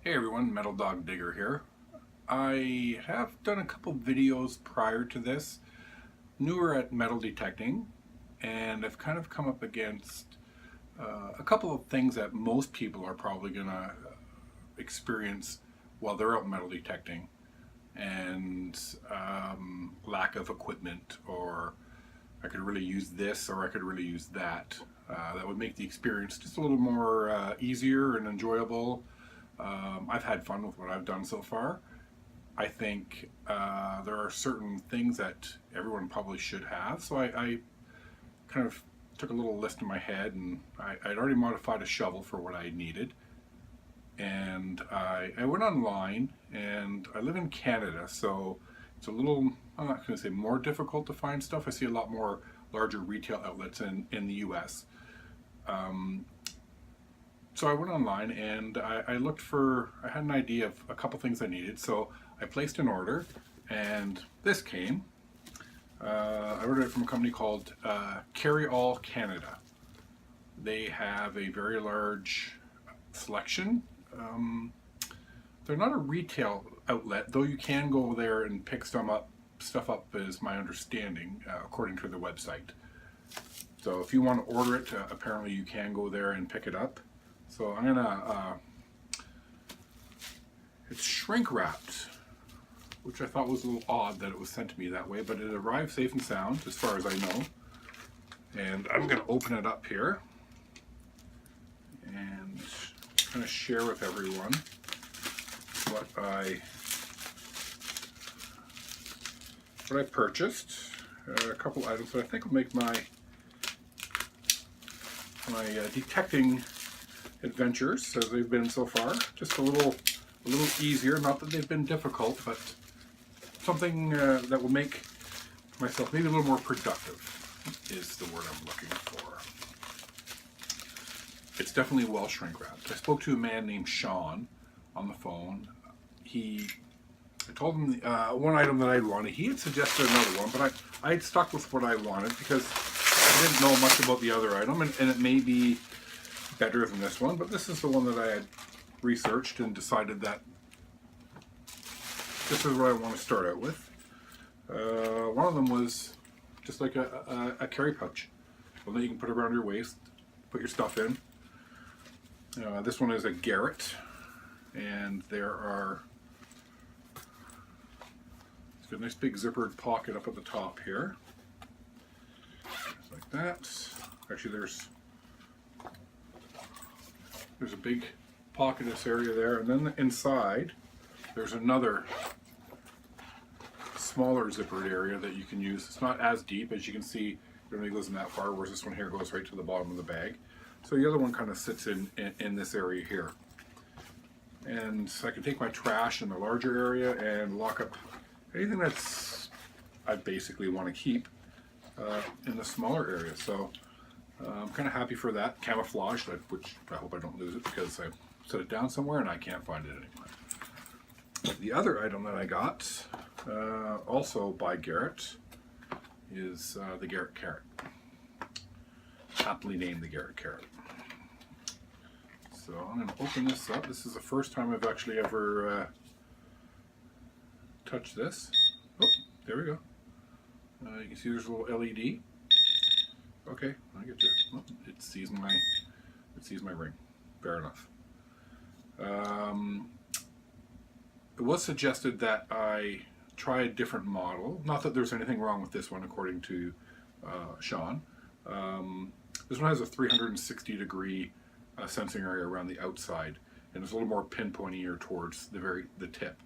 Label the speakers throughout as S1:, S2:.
S1: Hey everyone, Metal Dog Digger here. I have done a couple videos prior to this, newer at metal detecting, and I've kind of come up against a couple of things that most people are probably going to experience while they're out metal detecting, and lack of equipment, or I could really use this or I could really use that. That would make the experience just a little more easier and enjoyable. I've had fun with what I've done so far. I think there are certain things that everyone probably should have. So I kind of took a little list in my head, and I'd already modified a shovel for what I needed. And I went online, and I live in Canada, so it's a little, I'm not going to say more difficult to find stuff. I see a lot more larger retail outlets in the US. Um, so I went online and I looked for, I had an idea of a couple things I needed. So I placed an order, and this came. I ordered it from a company called Carry All Canada. They have a very large selection. Um, they're not a retail outlet, though you can go there and pick stuff up is my understanding, according to the website. So if you want to order it, apparently you can go there and pick it up. So I'm gonna, it's shrink wrapped, which I thought was a little odd that it was sent to me that way, but it arrived safe and sound as far as I know. And I'm gonna open it up here and kind of share with everyone what I purchased. A couple items that I think will make my detecting adventures, as they've been so far, just a little easier. Not that they've been difficult, but something that will make myself maybe a little more productive is the word I'm looking for. It's definitely well shrink wrapped. I spoke to a man named Sean on the phone. I told him one item that I wanted. He had suggested another one, but I had stuck with what I wanted because I didn't know much about the other item, and it may be better than this one, but this is the one that I had researched and decided that this is what I want to start out with. One of them was just like a carry pouch, one that you can put around your waist, put your stuff in. This one is a Garrett, and it's got a nice big zippered pocket up at the top here, just like that. Actually, there's a big pocket in this area there, and then inside there's another smaller zippered area that you can use. It's not as deep, as you can see. It only goes in that far, whereas this one here goes right to the bottom of the bag. So the other one kind of sits in this area here. And so I can take my trash in the larger area and lock up anything that's I basically want to keep in the smaller area. So I'm kind of happy for that. Camouflaged, which I hope I don't lose it because I set it down somewhere and I can't find it anymore. The other item that I got, also by Garrett, is the Garrett Carrot. Aptly named the Garrett Carrot. So I'm going to open this up. This is the first time I've actually ever touched this. Oh, there we go. You can see there's a little LED. Okay, I get you. Oh, it sees my ring. Fair enough. It was suggested that I try a different model. Not that there's anything wrong with this one, according to Sean. This one has a 360-degree sensing area around the outside, and it's a little more pinpointier towards the tip.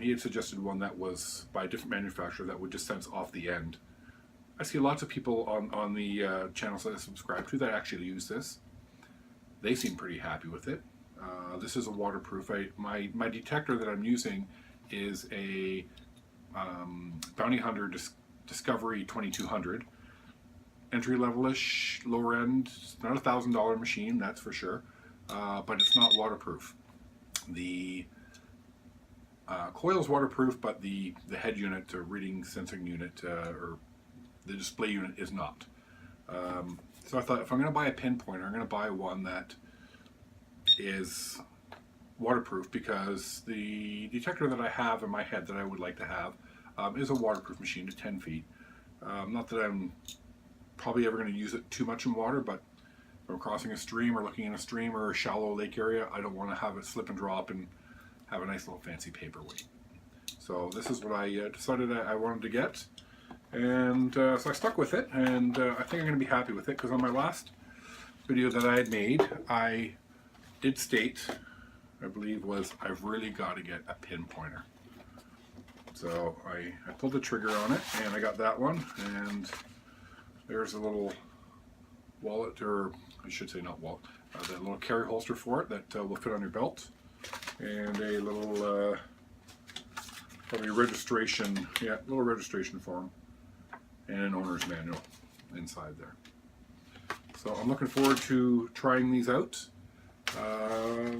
S1: He had suggested one that was by a different manufacturer that would just sense off the end. I see lots of people on the channels that I subscribe to that actually use this. They seem pretty happy with it. This is a waterproof. My detector that I'm using is a Bounty Hunter Discovery 2200. Entry level-ish, lower end. It's not a $1,000 machine, that's for sure, but it's not waterproof. The coil's waterproof, but the head unit, reading sensing unit, or the display unit is not. So I thought, if I'm going to buy a pinpointer, I'm going to buy one that is waterproof because the detector that I have in my head that I would like to have is a waterproof machine to 10 feet. Not that I'm probably ever going to use it too much in water, but if I'm crossing a stream or looking in a stream or a shallow lake area, I don't want to have it slip and drop and have a nice little fancy paperweight. So this is what I decided I wanted to get, and so I stuck with it, and I think I'm going to be happy with it, because on my last video that I had made, I did state, I believe was, I've really got to get a pinpointer. So I pulled the trigger on it, and I got that one, and there's a little wallet, or I should say not wallet, the little carry holster for it that will fit on your belt, and a little probably registration, little registration form, and an owner's manual inside there. So I'm looking forward to trying these out.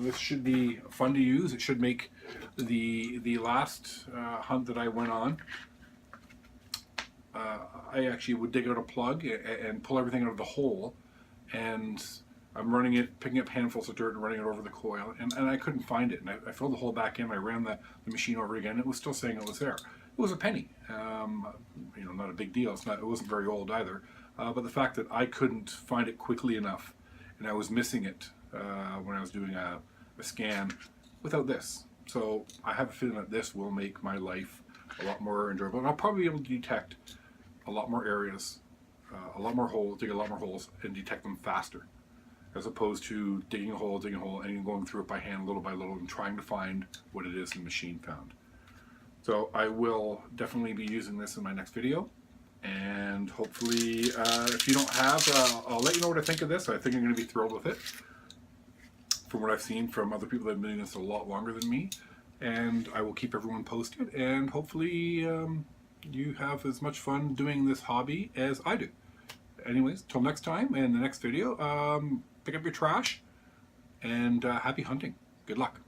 S1: This should be fun to use. It should make the last hunt that I went on. I actually would dig out a plug and pull everything out of the hole, and I'm running it, picking up handfuls of dirt and running it over the coil, and I couldn't find it. And I filled the hole back in. I ran the machine over again. And it was still saying it was there. It was a penny. You know, not a big deal. It wasn't very old either. But the fact that I couldn't find it quickly enough, and I was missing it when I was doing a scan without this. So I have a feeling that this will make my life a lot more enjoyable. And I'll probably be able to detect a lot more areas, a lot more holes, dig a lot more holes, and detect them faster, as opposed to digging a hole, and going through it by hand little by little and trying to find what it is the machine found. So I will definitely be using this in my next video, and hopefully if you don't have, I'll let you know what I think of this. I think I'm going to be thrilled with it, from what I've seen from other people that have been doing this a lot longer than me, and I will keep everyone posted, and hopefully you have as much fun doing this hobby as I do. Anyways, till next time, in the next video, pick up your trash, and happy hunting. Good luck.